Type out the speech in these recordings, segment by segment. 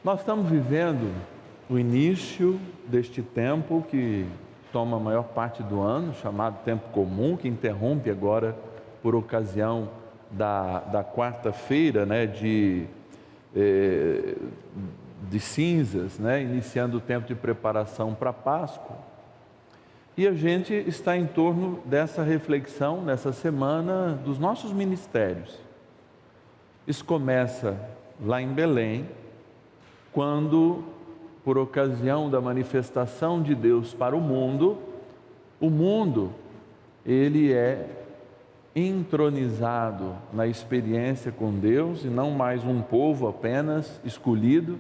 Nós estamos vivendo o início deste tempo que toma a maior parte do ano, chamado tempo comum, que interrompe agora por ocasião da quarta-feira, né, de cinzas, né, iniciando o tempo de preparação para a Páscoa. E a gente está em torno dessa reflexão, nessa semana, dos nossos ministérios. Isso começa lá em Belém, quando, por ocasião da manifestação de Deus para o mundo, ele é entronizado na experiência com Deus, e não mais um povo apenas escolhido,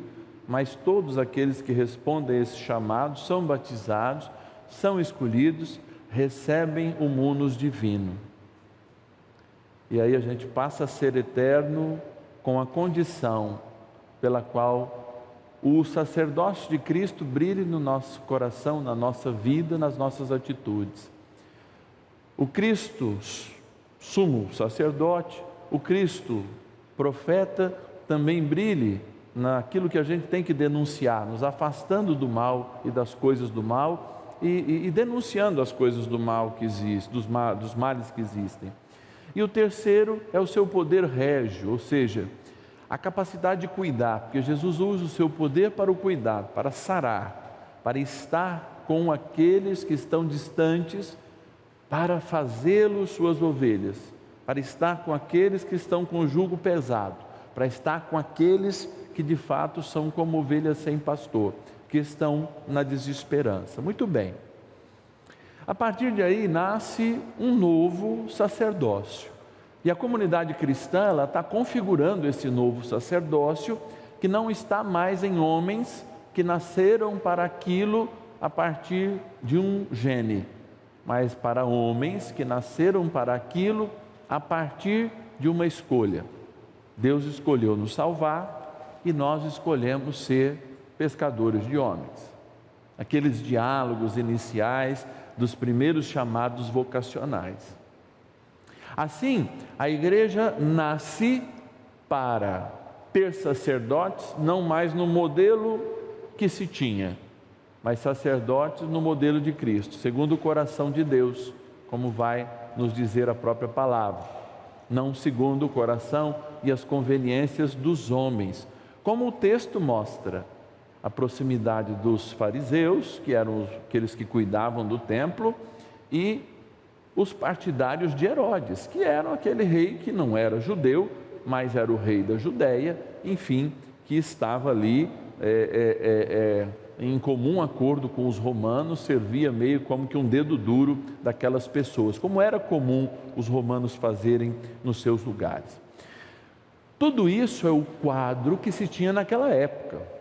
mas todos aqueles que respondem a esse chamado são batizados, são escolhidos, recebem o munus divino. E aí a gente passa a ser eterno com a condição pela qual o sacerdócio de Cristo brilhe no nosso coração, na nossa vida, nas nossas atitudes. O Cristo sumo sacerdote, o Cristo profeta, também brilhe naquilo que a gente tem que denunciar, nos afastando do mal e das coisas do mal e denunciando as coisas do mal que existem, dos males que existem. E o terceiro é o seu poder régio, ou seja, a capacidade de cuidar, porque Jesus usa o seu poder para o cuidado, para sarar, para estar com aqueles que estão distantes, para fazê-los suas ovelhas, para estar com aqueles que estão com o jugo pesado, para estar com aqueles que de fato são como ovelhas sem pastor, que estão na desesperança. Muito bem. A partir de aí nasce um novo sacerdócio. E a comunidade cristã, ela está configurando esse novo sacerdócio, que não está mais em homens que nasceram para aquilo a partir de um gene, mas para homens que nasceram para aquilo a partir de uma escolha. Deus escolheu nos salvar e nós escolhemos ser pescadores de homens. Aqueles diálogos iniciais dos primeiros chamados vocacionais. Assim, a igreja nasce para ter sacerdotes, não mais no modelo que se tinha, mas sacerdotes no modelo de Cristo, segundo o coração de Deus, como vai nos dizer a própria palavra, não segundo o coração e as conveniências dos homens, como o texto mostra. A proximidade dos fariseus, que eram aqueles que cuidavam do templo, e os partidários de Herodes, que eram aquele rei que não era judeu, mas era o rei da Judéia, enfim, que estava ali em comum acordo com os romanos, servia meio como que um dedo duro daquelas pessoas, como era comum os romanos fazerem nos seus lugares. Tudo isso é o quadro que se tinha naquela época.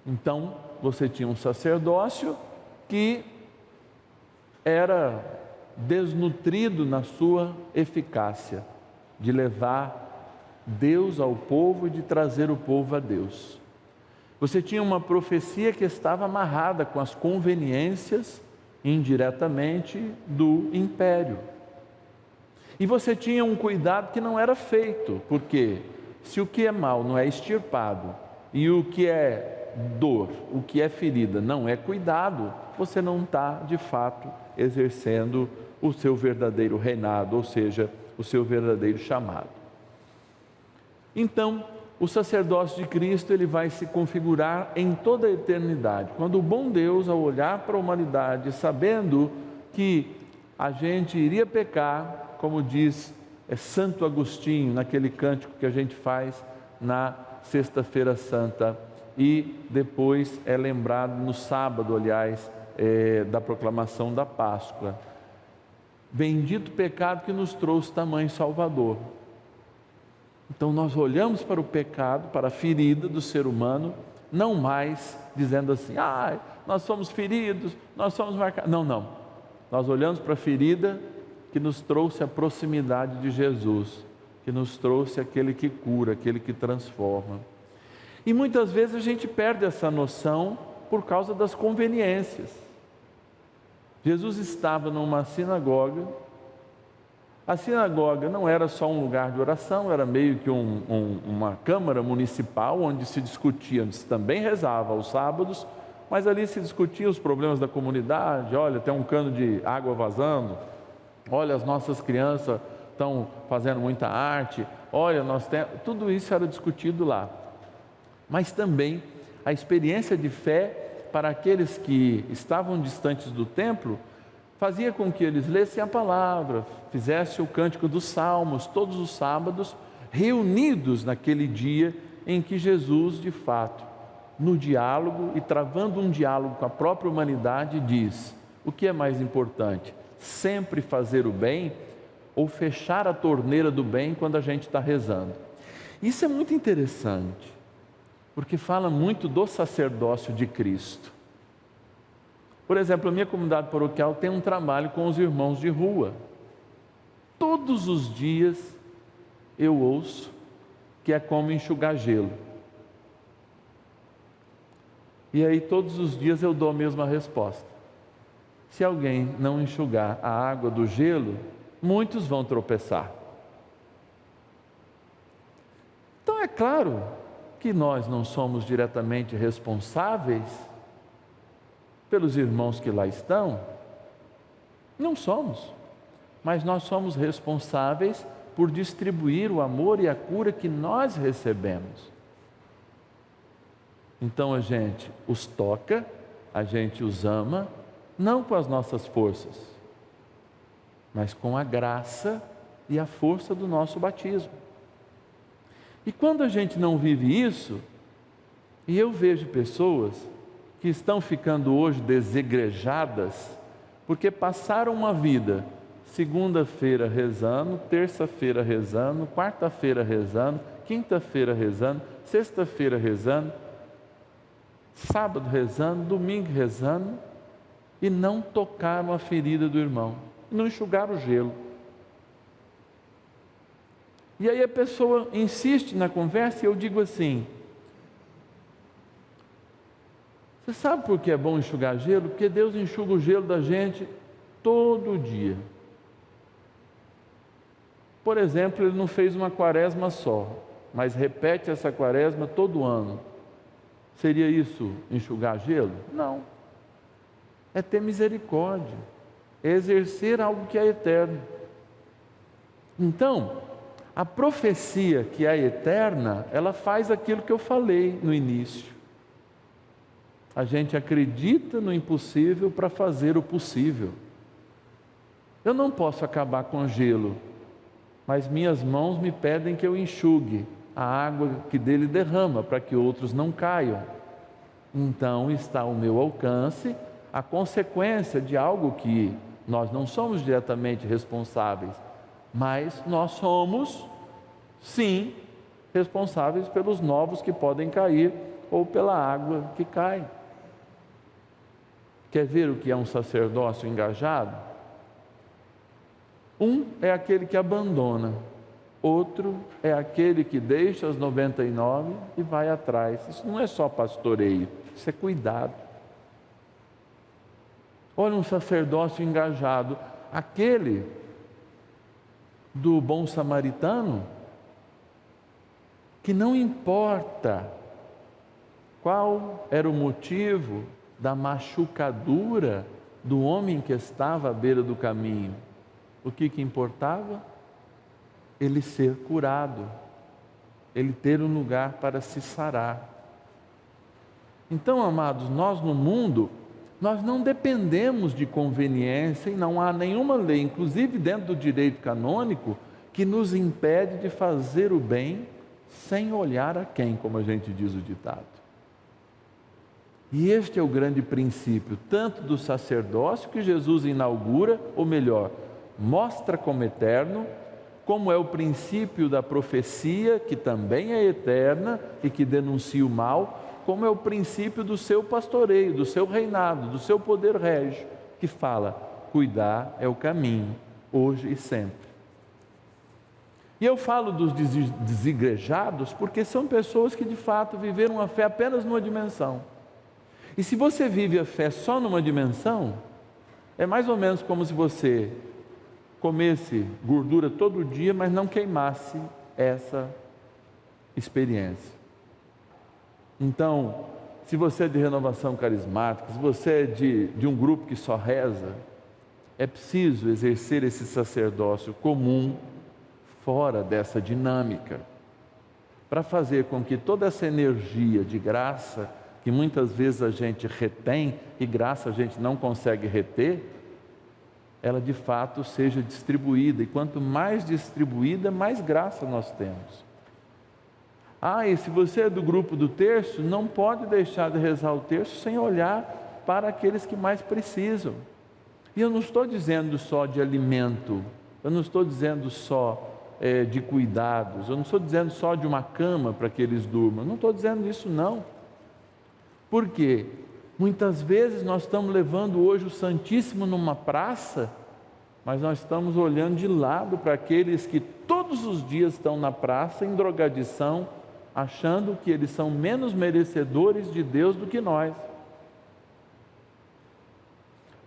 Então, você tinha um sacerdócio que era desnutrido na sua eficácia, de levar Deus ao povo e de trazer o povo a Deus. Você tinha uma profecia que estava amarrada com as conveniências, indiretamente, do império. E você tinha um cuidado que não era feito, porque se o que é mal não é extirpado, e o que é dor, o que é ferida não é cuidado, você não está de fato exercendo o seu verdadeiro reinado, ou seja, o seu verdadeiro chamado. Então, o sacerdócio de Cristo, ele vai se configurar em toda a eternidade, quando o bom Deus, ao olhar para a humanidade, sabendo que a gente iria pecar, como diz Santo Agostinho, naquele cântico que a gente faz na Sexta-feira Santa, e depois é lembrado no sábado, aliás, da proclamação da Páscoa. Bendito pecado que nos trouxe tamanho Salvador. Então nós olhamos para o pecado, para a ferida do ser humano, não mais dizendo assim, nós somos feridos, nós somos marcados. Não. Nós olhamos para a ferida que nos trouxe a proximidade de Jesus, que nos trouxe aquele que cura, aquele que transforma. E muitas vezes a gente perde essa noção por causa das conveniências. Jesus estava numa sinagoga A sinagoga não era só um lugar de oração, era meio que uma câmara municipal onde se discutia, onde se também rezava aos sábados, mas ali se discutia os problemas da comunidade. Olha, tem um cano de água vazando, olha, as nossas crianças estão fazendo muita arte, olha, tudo isso era discutido lá. Mas também a experiência de fé para aqueles que estavam distantes do templo fazia com que eles lessem a palavra, fizessem o cântico dos salmos todos os sábados, reunidos naquele dia em que Jesus, de fato, no diálogo e travando um diálogo com a própria humanidade, diz: o que é mais importante, sempre fazer o bem ou fechar a torneira do bem quando a gente está rezando? Isso é muito interessante, porque fala muito do sacerdócio de Cristo. Por exemplo, a minha comunidade paroquial tem um trabalho com os irmãos de rua. Todos os dias eu ouço que é como enxugar gelo. E aí todos os dias eu dou a mesma resposta. Se alguém não enxugar a água do gelo, muitos vão tropeçar. Então é claro que nós não somos diretamente responsáveis pelos irmãos que lá estão, não somos, mas nós somos responsáveis por distribuir o amor e a cura que nós recebemos. Então a gente os toca, a gente os ama, não com as nossas forças, mas com a graça e a força do nosso batismo. E quando a gente não vive isso, e eu vejo pessoas que estão ficando hoje desigrejadas, porque passaram uma vida, segunda-feira rezando, terça-feira rezando, quarta-feira rezando, quinta-feira rezando, sexta-feira rezando, sábado rezando, domingo rezando, e não tocaram a ferida do irmão, não enxugaram o gelo. E aí a pessoa insiste na conversa e eu digo assim: você sabe por que é bom enxugar gelo? Porque Deus enxuga o gelo da gente todo dia. Por exemplo, Ele não fez uma quaresma só, mas repete essa quaresma todo ano. Seria isso enxugar gelo? Não. É ter misericórdia, é exercer algo que é eterno. Então, a profecia que é eterna, ela faz aquilo que eu falei no início. A gente acredita no impossível para fazer o possível. Eu não posso acabar com gelo, mas minhas mãos me pedem que eu enxugue a água que dele derrama, para que outros não caiam. Então está ao meu alcance a consequência de algo que nós não somos diretamente responsáveis, mas nós somos, sim, responsáveis pelos novos que podem cair ou pela água que cai. Quer ver o que é um sacerdócio engajado? Um é aquele que abandona, outro é aquele que deixa as 99 e vai atrás. Isso não é só pastoreio, isso é cuidado. Olha, um sacerdócio engajado, aquele do bom samaritano, que não importa qual era o motivo da machucadura do homem que estava à beira do caminho, o que importava? Ele ser curado, ele ter um lugar para se sarar. Então, amados, nós no mundo, nós não dependemos de conveniência e não há nenhuma lei, inclusive dentro do direito canônico, que nos impede de fazer o bem sem olhar a quem, como a gente diz o ditado. E este é o grande princípio, tanto do sacerdócio que Jesus inaugura, ou melhor, mostra como eterno, como é o princípio da profecia, que também é eterna e que denuncia o mal, como é o princípio do seu pastoreio, do seu reinado, do seu poder régio, que fala: cuidar é o caminho, hoje e sempre. E eu falo dos desigrejados porque são pessoas que de fato viveram a fé apenas numa dimensão. E se você vive a fé só numa dimensão, é mais ou menos como se você comesse gordura todo dia, mas não queimasse essa experiência. Então, se você é de renovação carismática, se você é de um grupo que só reza, é preciso exercer esse sacerdócio comum fora dessa dinâmica, para fazer com que toda essa energia de graça, que muitas vezes a gente retém, e graça a gente não consegue reter, ela de fato seja distribuída, e quanto mais distribuída, mais graça nós temos. E se você é do grupo do terço, não pode deixar de rezar o terço sem olhar para aqueles que mais precisam. E eu não estou dizendo só de alimento, eu não estou dizendo só de cuidados, eu não estou dizendo só de uma cama para que eles durmam, eu não estou dizendo isso não. Por quê? Muitas vezes nós estamos levando hoje o Santíssimo numa praça, mas nós estamos olhando de lado para aqueles que todos os dias estão na praça em drogadição, achando que eles são menos merecedores de Deus do que nós.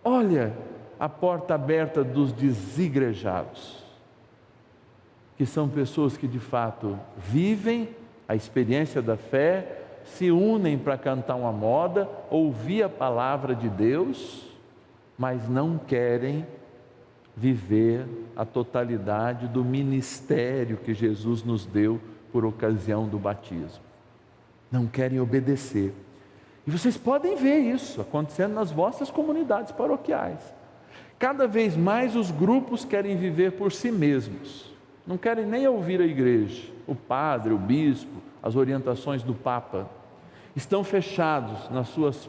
Olha a porta aberta dos desigrejados, que são pessoas que de fato vivem a experiência da fé, se unem para cantar uma moda, ouvir a palavra de Deus, mas não querem viver a totalidade do ministério que Jesus nos deu por ocasião do batismo. Não querem obedecer. E vocês podem ver isso acontecendo nas vossas comunidades paroquiais. Cada vez mais os grupos querem viver por si mesmos. Não querem nem ouvir a igreja, o padre, o bispo, as orientações do Papa. Estão fechados nas suas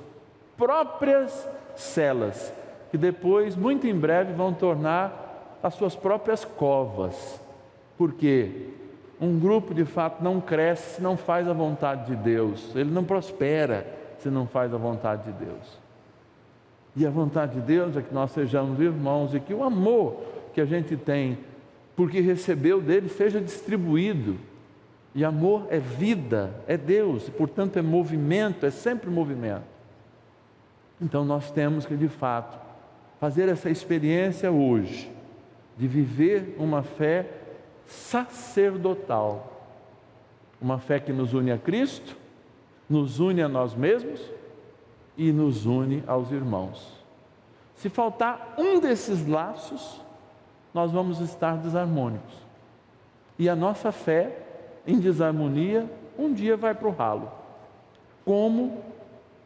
próprias celas, que depois, muito em breve, vão tornar as suas próprias covas. Porque um grupo de fato não cresce se não faz a vontade de Deus, ele não prospera se não faz a vontade de Deus. E a vontade de Deus é que nós sejamos irmãos e que o amor que a gente tem, porque recebeu dele, seja distribuído. E amor é vida, é Deus, e portanto é movimento, é sempre movimento. Então nós temos que de fato fazer essa experiência hoje, de viver uma fé sacerdotal, uma fé que nos une a Cristo, nos une a nós mesmos e nos une aos irmãos. Se faltar um desses laços, nós vamos estar desarmônicos, e a nossa fé em desarmonia um dia vai para o ralo, como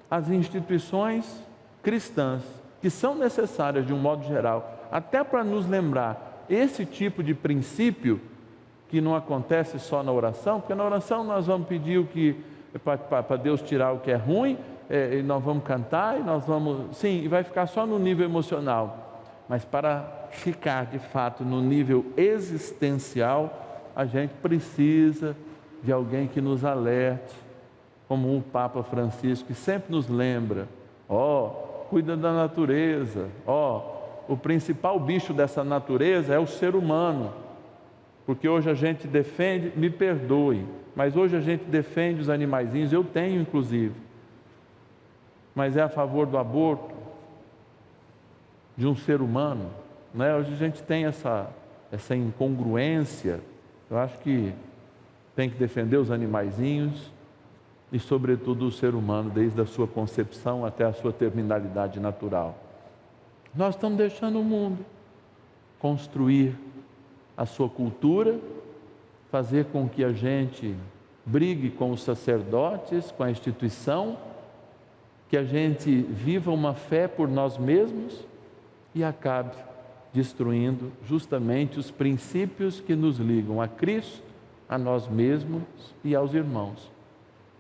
as instituições cristãs, que são necessárias de um modo geral, até para nos lembrar esse tipo de princípio, que não acontece só na oração, porque na oração nós vamos pedir o que para Deus tirar o que é ruim, e nós vamos cantar, e nós vamos, sim, e vai ficar só no nível emocional, mas para ficar de fato no nível existencial, a gente precisa de alguém que nos alerte, como o Papa Francisco, que sempre nos lembra, cuida da natureza, o principal bicho dessa natureza é o ser humano, porque hoje a gente defende, me perdoe, mas hoje a gente defende os animaizinhos, eu tenho inclusive, mas é a favor do aborto de um ser humano, né? Hoje a gente tem essa incongruência. Eu acho que tem que defender os animaizinhos e sobretudo o ser humano, desde a sua concepção até a sua terminalidade natural. Nós estamos deixando o mundo construir a sua cultura, fazer com que a gente brigue com os sacerdotes, com a instituição, que a gente viva uma fé por nós mesmos e acabe destruindo justamente os princípios que nos ligam a Cristo, a nós mesmos e aos irmãos,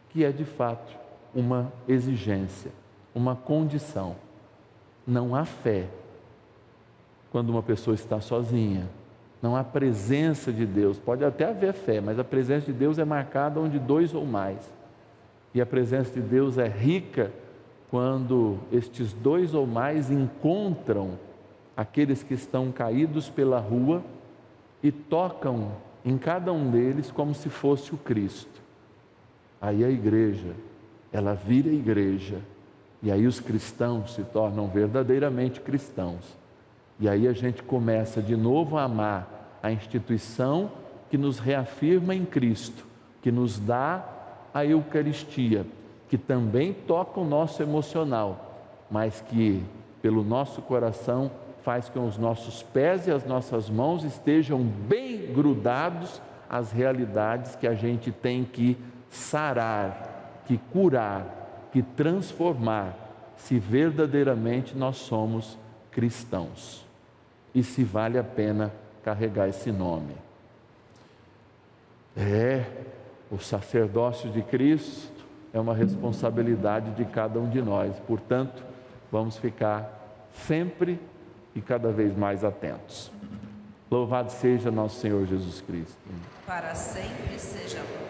que é de fato uma exigência, uma condição. Não há fé quando uma pessoa está sozinha, não há presença de Deus. Pode até haver fé, mas a presença de Deus é marcada onde dois ou mais, e a presença de Deus é rica quando estes dois ou mais encontram aqueles que estão caídos pela rua e tocam em cada um deles como se fosse o Cristo. Aí a igreja, ela vira igreja, e aí os cristãos se tornam verdadeiramente cristãos, E aí a gente começa de novo a amar a instituição que nos reafirma em Cristo, que nos dá a Eucaristia, que também toca o nosso emocional, mas que pelo nosso coração faz com que os nossos pés e as nossas mãos estejam bem grudados às realidades que a gente tem que sarar, que curar, que transformar, se verdadeiramente nós somos cristãos e se vale a pena carregar esse nome. O sacerdócio de Cristo é uma responsabilidade de cada um de nós, portanto, vamos ficar sempre e cada vez mais atentos. Louvado seja nosso Senhor Jesus Cristo. Para sempre seja louvado.